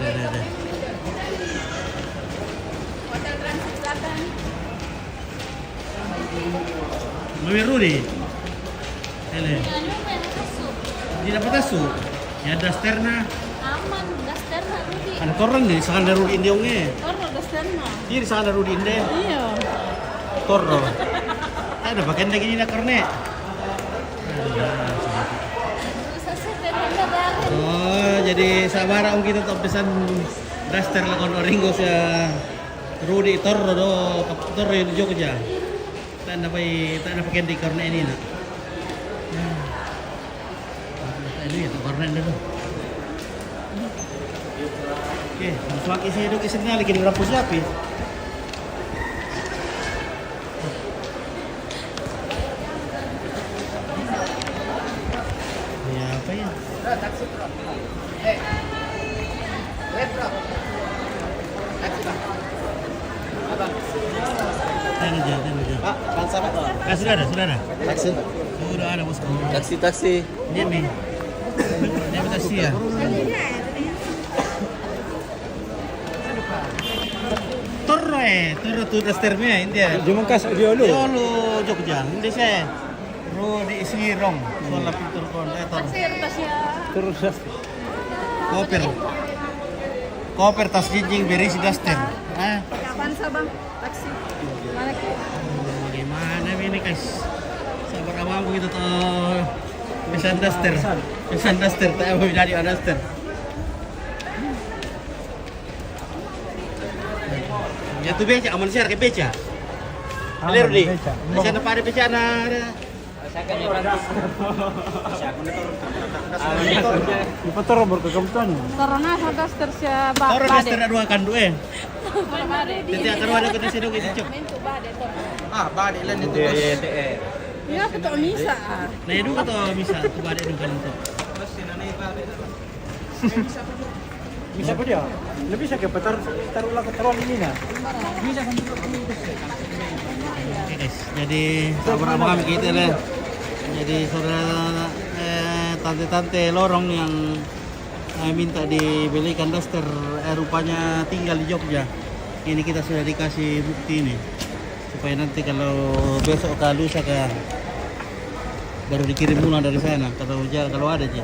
Ada. Hotel Transit Selatan. Mami Rudy. Ele. Ano may nakasuk. Di dapat masuk. Ya dasterna. Aman, dasterna Rudi. Kan torang nih, sangan Rudy indiongnya. Toro dasterna. Dia di sana Rudy inde. Iya. Torro. Ada bagian lagi ini karena. Bisa sebenarnya dari. Oh, jadi sabar om kita top pesan daster lakon Oringo sa Rudy Torro do Torro di Jogja. Tak ada bagian di karena ini nak. Ini ya karena dulu. Oke, langsung isi hidup isinya lagi di berapa siapa? Ya apa ya? Taksi bro. Wait bro. Taksi bang. Abang. Tanya aja. Pak, bang sama bang. Sudah ada. Taksi. Sudah ada bosku. Taksi. Ini nih. Ini taksi ya. Torro tu dasternya India. Cuma kas dia lu. Yo lu Jogja, ini saya. Ro di Sirong, soal pintur kon etor. Pasir tasya. Terus Koper tas jinjing berisi daster. Kapan sabang? Taksi. Mana ke? Bagaimana ini guys? Sabar abang begitu tuh. Pesan daster, tak mau jadi daster. Ya tu beca, aman share ke beca. Bener di. Sana pada beca na. Ipatoro berkekampuan. Toro na sa daster siya Toro daster na dua kan dua. Bade. Jadi akan ada kena sini gitu cok. Mento bade to. Ah, balik lah itu. Ya kita misa. Nah itu kata bisa tu bade itu kan tu. Bisa apa dia? Lebih sakit taruh lah taruh ini nah. Oke guys, jadi sabar abang kami kita lah. Jadi saudara tante-tante lorong yang minta dibelikan daster rupanya tinggal di Jogja. Ini kita sudah dikasih bukti ini supaya nanti kalau besok ke lusa ke baru dikirim pulang dari sana kalau ada aja.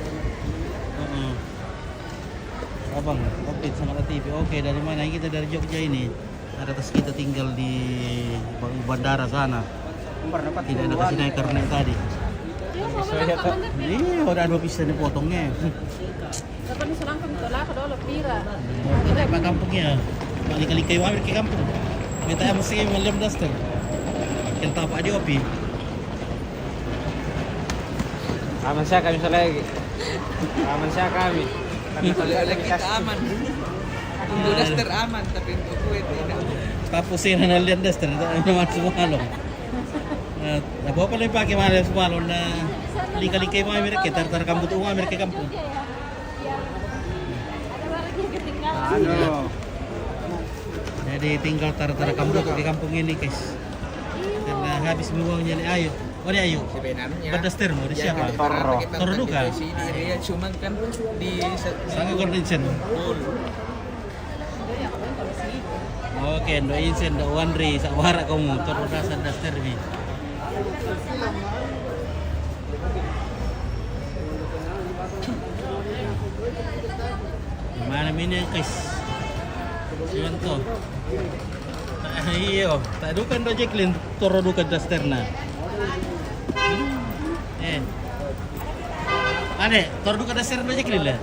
Abang, update sama TV. Oke, dari mana kita? Dari Jogja ini. Ada tas kita tinggal di bandara sana. Tidak ada kasih naik karena tadi. Iya, udah 2 pisa nih potongnya. Dapat diserangkan to lah kada pira. Kita pak kampungnya. Kali-kali kayu ambil ke kampung. Minta yang mesti melihat daster. Kita apa di opi. Aman siya kami lagi. Aman siya kami. Kita aman. Untuk daster aman, tapi untuk kue tidak. Tapusin na lihat daster. Ito naman sumalong. Nabawa pala yung pakai mahal sumalong na lika-lika yung mga Amerika. Tartar kampung ito mga Amerika kampung. Ano? Jadi tinggal tartar kampung di kampung ini guys. Karena habis uangnya nih ayo. Oh dia ayo. Sebenarnya. Berdaster mau di siapa? Toro. Toro juga. Dia cuma kan di Sangat kondisen. Oke, do insen do Wandri sak warak kamu toro rasa daster bi. Mana ini guys? Contoh. Iyo, tak dukan do Jacqueline toro dukan dasterna. Ane, toro dukan daster do Jacqueline lah.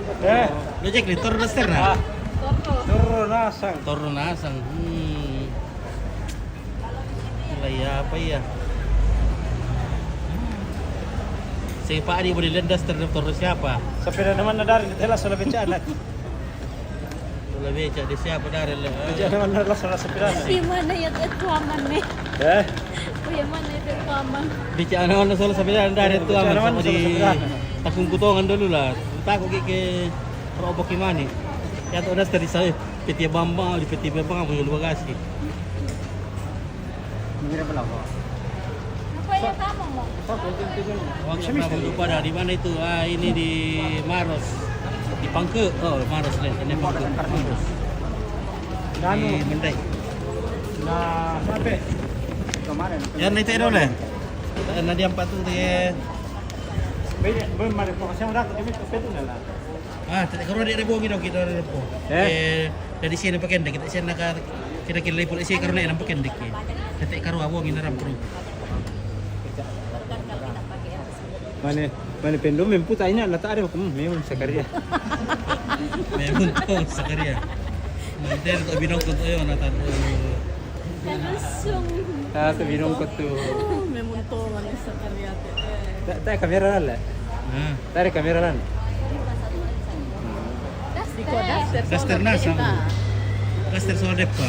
Do Jacqueline toro dasterna. Toro nasang. Toro nasang. Ya apa ya? Si Pak Adi boleh lendas terhadap toro siapa? Sepeda naman na dari tela sa beca anak. Kalau beca di siapa dari? Beca naman na sa sepeda. Di mana ya itu aman nih? Kuya mana itu aman? Beca anak soal sepeda dari itu Beca aman naman sama sa di sepeda. takung kutongan dulu lah. Takut ke robok gimana? Ya tuh das dari saya PT Bambang di PT Bambang punya luar kasih. Mengira pala ko. Apa ya kamu mau? Lupa dah di mana itu? Ah ini di Maros. Di Pangke. Oh, Maros le. Ini Pangke. Maros. Nano, Di Mendai. na sabi. Kemarin. Yan na ito le. Na di 4 tu dia. Belum ada informasi yang rakyat ini itu nela. Tak kalau di rebo gitu kita rebo. Dari sini pakai kita sini nak kita kira lepo sini kalau nak pakai dek. Tak karo abo gini ram pro. Mana pendom memputa ini nak tak ada memang sekaria. Memang tu sakaria. Nanti tu binong tu yo na tan. Kalusong. Tu binong ko tu. Memuntungan sa karyate. Tak kamera lah. Tak ada kamera lah. Daster na sama. Daster so depa.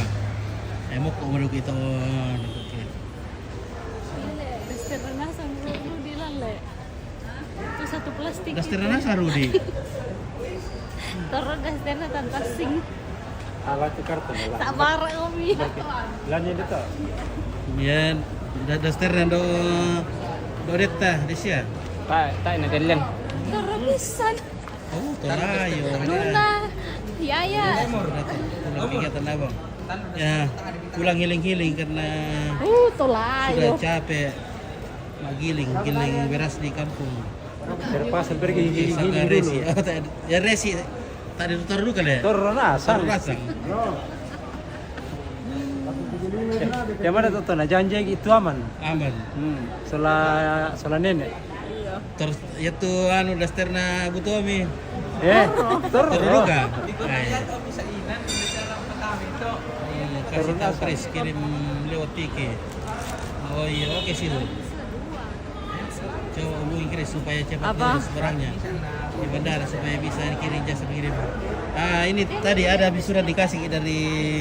Mo ko mo kita Daster na sa Rudy lang le. Itu satu plastik. Daster na sa Rudy. Taro daster na tantasing. Ala tu karton lah. Tak bara kami. Lanjut itu. Yan daster na do deta desia. Tak nak jalan. Taro bisan. Oh, tolayo. Luna. Yaya. Pulang kegiatan abang. Ya, pulang hiling-hiling karena Tolayo. sudah capek giling beras di kampung. Terpas pergi gigi Sama resi. Oh, ya resi. Tak ada tutor dulu kali ya? Turun asal. Pasang. Yang mana tu nak janji itu aman. Aman. Soal nenek. Terus itu anu daster na butomi. Turun Dulu ka? Bisa inan, bisa orang pertama itu. Kasih tahu Chris kirim lewat PK. Oh iya, oke sih lu. Coba hubungi Chris supaya cepat urus barangnya di bandara supaya bisa kirim jasa pengirim. Ini tadi ada habis surat dikasih dari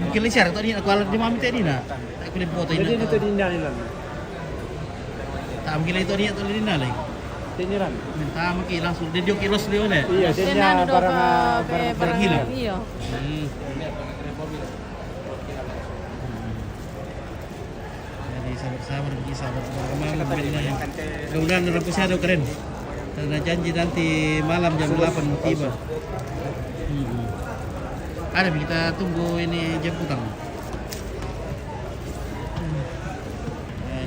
mungkin lisyar tadi aku alat di mami tadi nak. Aku di foto ini. Jadi itu dinda ni lah. Tak mungkin itu dia tu di nalai. Tinyiran. Minta mungkin langsung dia kilos dia ni. Iya, dia barang hilang. Iya. Jadi sabar-sabar pergi sabar kemarin mudah-mudahan dalam posado keren. Karena janji nanti malam jam 8 tiba. Ada kita tunggu ini jemputan.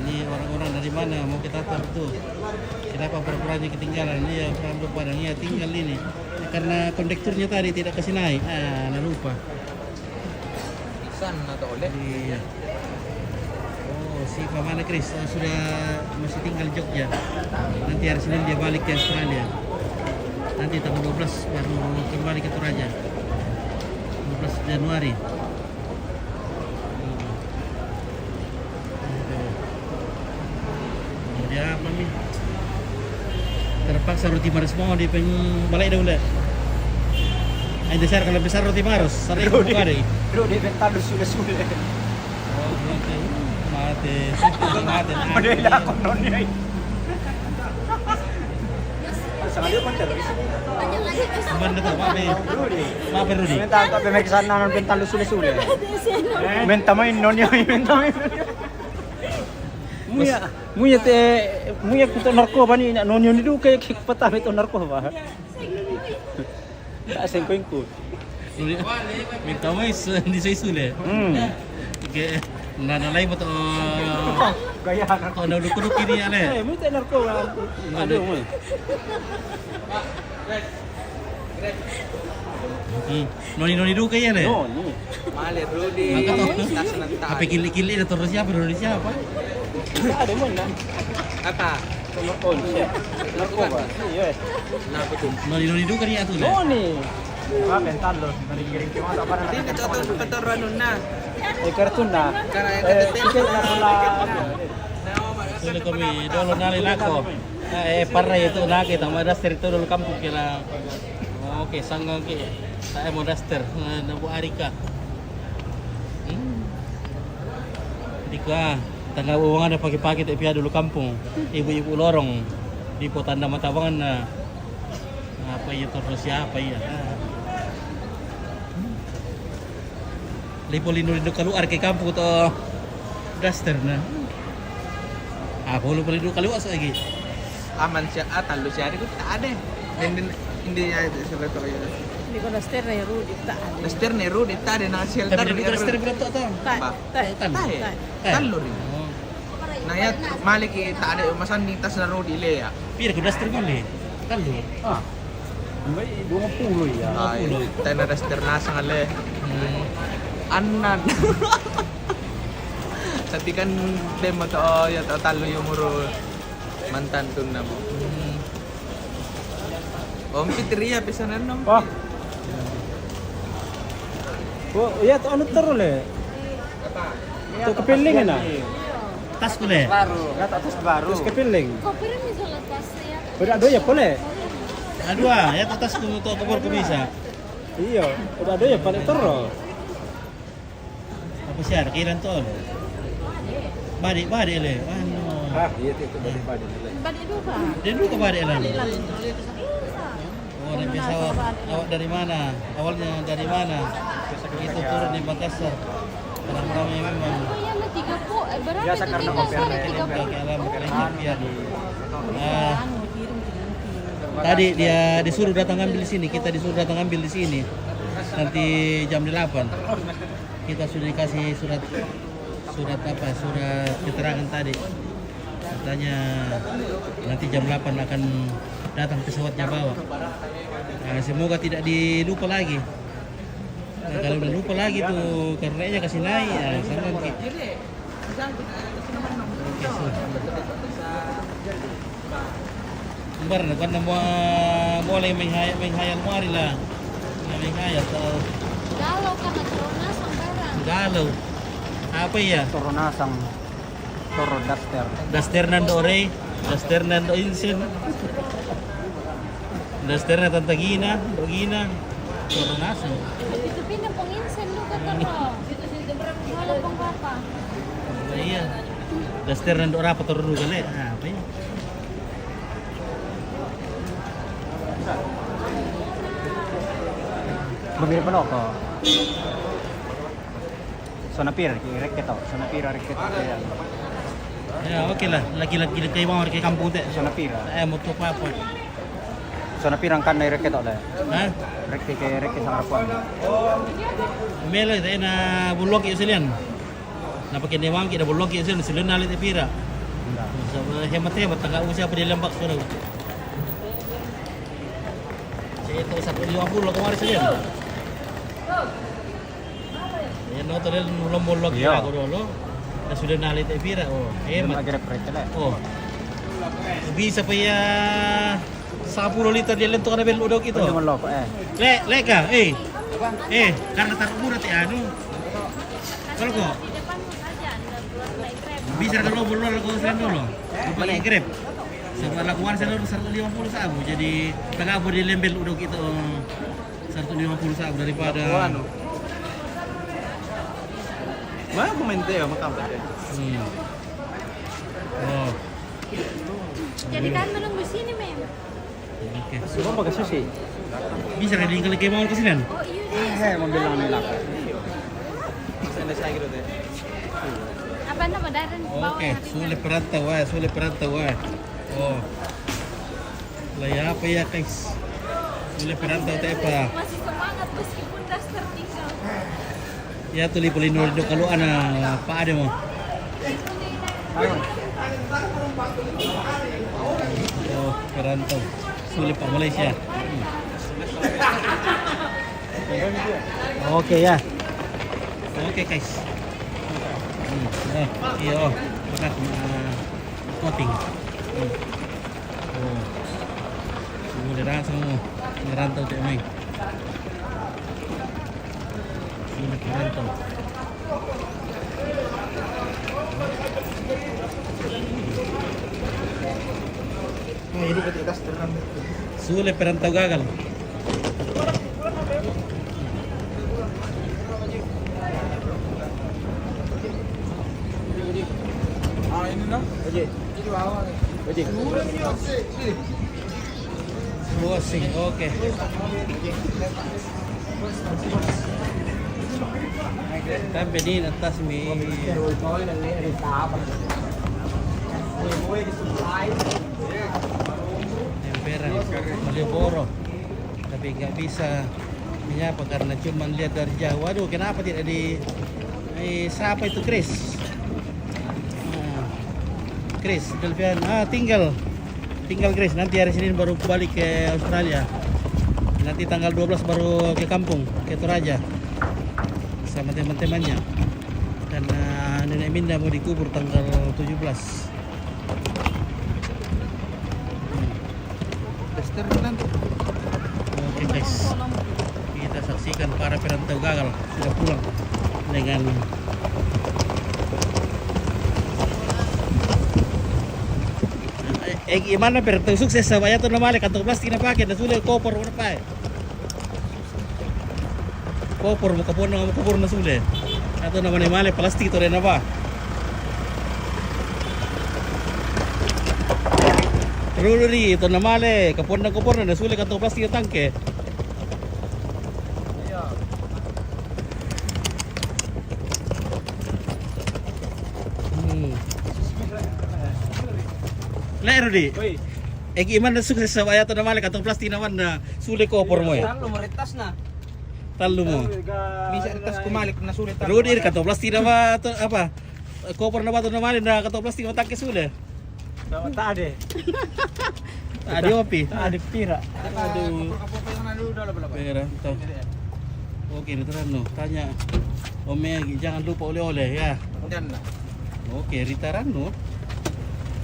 Ini orang-orang dari mana mau kita tahu tuh. Kenapa pura-puranya ketinggalan? Iya, Pramdo Padang ya tinggal ini. Karena kondekturnya tadi tidak kasih naik. Nah lupa. Isan atau oleh? Iya. Oh, si Pamana Chris sudah masih tinggal Jogja. Nanti hari Senin dia balik ke Australia. Nanti tanggal 12 baru kembali ke Toraja. 12 Januari. Dia apa nih? Terpaksa roti maros mau di balai dah udah. Ay dasar kalau besar roti maros, sana ibu buka deh. Bro, dia bentar lu sudah. Oh, oke. Mati. Mati. Ada aku nonnya. Sangat dia konter. Benda tu, maaf Rudi. Minta tak pemeriksaan non bentar lu sudah. Minta main nonnya, minta main. Muya kita narkoba ni nak nonyo ni du kay patah itu narkoba. Tak sengkoingku. Rudi. Minta mais di sisule. Oke. Nana lain betul. Gaya narkoba. Kau dah duduk kini ale. Minta narkoba. Aduh. Noni du kaya le. Noni. Malir Rudy. Apa kili-kili dah terus siapa Rudi siapa? Ada mana? Apa? Narkoba. Iya. Kenapa tuh? Noni du kaya tu le. Noni. Bentar lo. Dari kirim ke mana apa Hindi ito keturuan nun na. Kartun na. Karena Tiket na pula. Sudah kami dulu nali nako. Parah itu lagi tang daster itu dulu kampung kira. Oke, sanggang ke. Saya mau daster nabu Arika. Dika, tangga uang ada pagi-pagi tapi dulu kampung. Ibu-ibu lorong di Potanda Matabangan na. Apa itu terus siapa ya? Lipo-lindo keluar ke kampung to daster na. Aku lupa lindo keluar lagi. aman siya, talo siya. Ko tak ada. Hindi niya sila to kayo. Hindi ko Duster na yung Rudy. Duster ni Rudy tadi na shelter. Tapi dari Duster berapa tuh? Tahe. Talo rin. Oh. Nayat maliki tadi masanding tas na Rudy Lea. Pira ko Duster boleh. Kan lu. Ah. May 20 ya. Ay, tayo na Duster nasa nga le. Anan. Sabi kan demo to ya talo yung muro mantan tun na mo. Om Fitria bisa nanom. Wah. Oh, iya to ano taro le? To kepiling na. Tas ko le. Kata atas baru. Terus kepiling. Kau pernah misalnya tas ya? Udah ada ya pole. Aduh, ya tas ko to kabor ko bisa. Iya, udah ada ya paling taro. Apa sih kiran to? Badi le. Ano. Ah, iya itu badi-badi nilai. Balik dulu Pak. Dia dulu ke Badi lah. Lalu. Oh, naik pesawat. Awak dari mana? Awalnya dari mana? Begitu turun di Makassar. Ramai memang. Oh iya lah 3 po. Berapa Biasa itu karena 3 oper sore dari 3 po? Pakai alam Kan ya. di Tadi dia disuruh datang ambil di sini, kita disuruh datang ambil di sini. Nanti jam 8. Kita sudah dikasih surat apa? Surat keterangan tadi. Katanya nanti jam 8 akan datang pesawatnya bawa. Nah, semoga tidak dilupa lagi. Nah, kalau udah lupa lagi tuh karenanya kasih naik ya, sama Oke, so. Bar na kan mulai menghayal mari lah. Menghayal tahu. Galau karena corona sambaran. Galau. Apa ya? Toronasang Toro Duster. Duster nando ore, Duster nando insen. Duster na Tanta Gina, Rogina, Coronasang. Itu pindah penginsen lu kata lo. Wala pang papa. Iya. Duster nando apa turun kali? Apa ya? Bumili pa ako. Sonapir, reket to. Sonapir reket. Ya oke lah, lagi-lagi kayak mau ke kampung teh. Sonapir. Mau tuh apa? Sonapir ang kanay reket to le. Hah? Reket kay reket sa harapan. Melo tayo na bulog yung silian. Napakin ni Wang kita bulog yung silian nalit ipira. So, hemat-hemat, taga-usya pa nilang bakso na. Ito, 150 kemarin silian. Yan o, tadi mulog Iya. ako dulu. Na sudah nalit ipira. Oh, hemat. Mag reket le. Oh. Bisa pa ya 10 liter dia lentok na bel udog ito. Ito man loko Leka, karena taruh murah ti anu. Kalau kok Di depan saja Anda keluar naik Grab. bisa kalau bolol ko sa dulu. Pakai Grab. Sa lakuan sa 150 sabu. Jadi taga po di lembel udog ito 150 sabu daripada Mana komente ya makampet ya. Oh. Jadi kan menunggu sini mem. Oke. Sumo magasusi. Bisa kan tinggal kayak mau ke sini? Oh iya deh. Mabilang nila. Sana saya gitu deh. Apa nama Darren bawa Oke, nanti sulit perantau Oh. Lah ya apa ya guys? Sulit perantau teh apa? masih semangat meskipun Duster tinggal. Ya tuli pelindung kalau ana apa ada mo? Oh, perantau. Sulit Pak Malaysia. Oke ya. Oke guys. Iya, bekas coating. Oh. Semua semua ngerantau cek main. Sulit perantau. Ini ketika Duster kan. Sulit perantau gagal. Ini nah. Oke. Ini bawa. Oke. Bossing, oke. Sampai di atas mi. Tempera, Malioboro. tapi nggak bisa menyapa karena cuma lihat dari jauh. Waduh, kenapa tidak di siapa itu Chris? Nah, Chris Delvian, tinggal Chris, nanti hari Senin baru balik ke Australia. Nanti tanggal 12 baru ke kampung, ke Toraja sama teman-temannya. Dan Nenek Minda mau dikubur tanggal 17. Daster nanti. Oke guys, kita saksikan para perantau gagal sudah pulang dengan gimana perantau sukses sa bayat na mali kantong plastik na paket na sulit kopor mo na pa kopor mo kapur na sulit ato naman ni mali plastik to rin na ba Ruri ito na mali kapur na sulit kantong plastik na tangke. Lero di. Gimana sukses sa bayat na mali kantong plastik naman na sulit kopor mo eh. Talo mo retas na. Talo mo. Bisa retas kumalik na sulit. Rudi kantong plastik na ba to apa? Kopor na ba to na mali na kantong plastik na tangke sulit. Tak ada. Ada opi. Tak ada pira. Aduh. Pera. Oke, itu no. Tanya. Ome jangan lupa oleh-oleh ya. Oke, Rita Rano.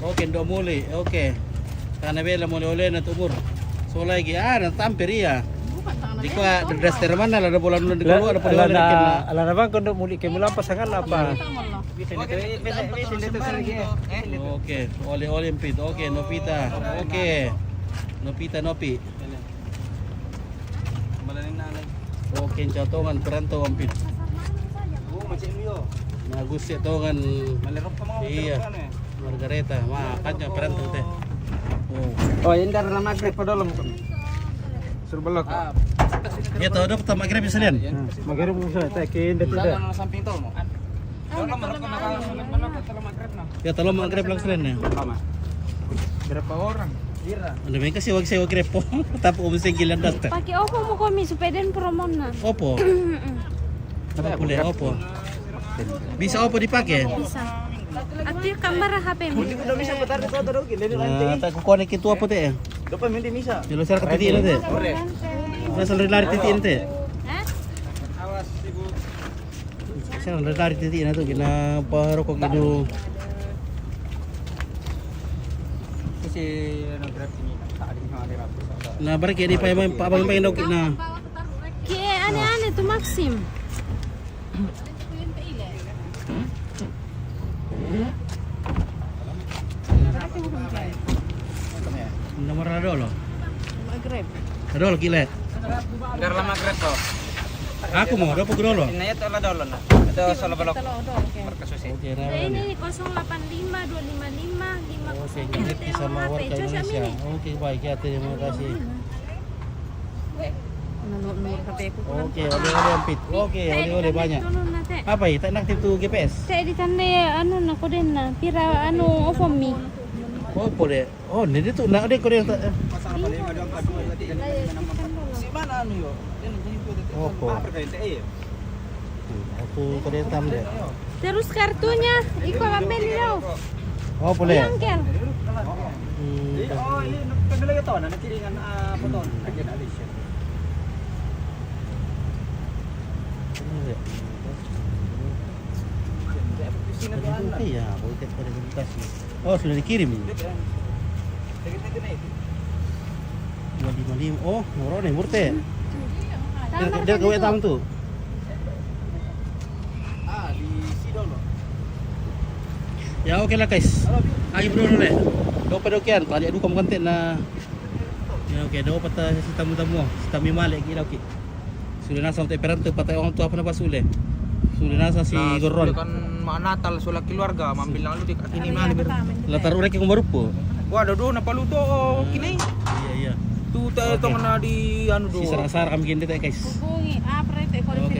Oke, ndo muli. Oke. Karena bela muli-oleh na tumur. So lagi na tamper ya. Di ko daster mana lah bola nulun di ko ada oleh-oleh na. Ala bang kondo muli ke mula pasangan apa? Oke, oleh-oleh pit. Oke, Nopita. Oke. Nopi. Oke, catongan perantau ampit. Nagus ya tongan. Iya. Margareta, makanya perantau teh. Oh, ini dari lama grep padahal mo. Suruh belok. Ya tahu dok pertama kira bisa lihat. Magero mo sa takin dito da. Sa samping tol mo. Ya tolong maggrep lang sila na. Berapa orang? Ano ba kasi wag saya grep po. Tapo umusing kilan dasta. Pakai opo mo kami supeden promon na. Opo. Apa boleh opo? Bisa opo dipakai? Bisa. At yung kamera HP mo. Hindi bisa patar dito daw gilin Tak kukonek itu apa teh? Dopa hindi misa. Jelo sar katiti na teh. Sa lari titi na teh. Hah? Awas ibu. Sa lari titi na to gina paro ko gino. Kasi grab ini. Na barang kaya di pa yung paabang pa yung na. Kaya ane to Maxim. Nomor Radolo. Mag-grab. Radolo kilet. Gar lama grab to. Aku mau dapat Radolo. Inayat ala dolon na. Ito sa balok. Okay. Markasusi. Oke, So, nah. ini 085 255 Oke, ngerti sama warga Indonesia. Oke, baik ya, terima kasih. Nomor HP ko. Oke, oleh-oleh ampit. Oke, oleh-oleh banyak. Apa ya? Tak aktif tuh GPS. Saya ditanda na ko din na. Pira offer me. Oh, boleh. Oh, ini tuh nak ada Korea. Si mana anu yo? Opo. Aku Korea tam deh. Terus kartunya iko ambil daw. Oh, boleh. Yang kel. Oh, ini kagala ito na natiringan poton. Lagi na alis. Iya, boleh verifikasi. Oh, sudah dikirim. 255. Oh, murah nih, murte. Dia gawe tam tuh. Di Sidolo. Ya oke lah guys. Ayo bro dulu. Dopa dokian, kalau ada dukam konten na. Ya oke, dopa ta si tamu-tamu, si tami malik gila oke. Sudah nasa untuk perantau patay orang tua apa na pasule. Sudah nasa si Goron. Kan Natal sulah keluarga, mambil lang lu di kini mali ber. Latar urek yang baru po. Wah, do na paluto kini. Iya iya. Tu ta ito na di anu do. Si sarang-sarang kami gini guys. Hubungi. Pre, ito. Oke,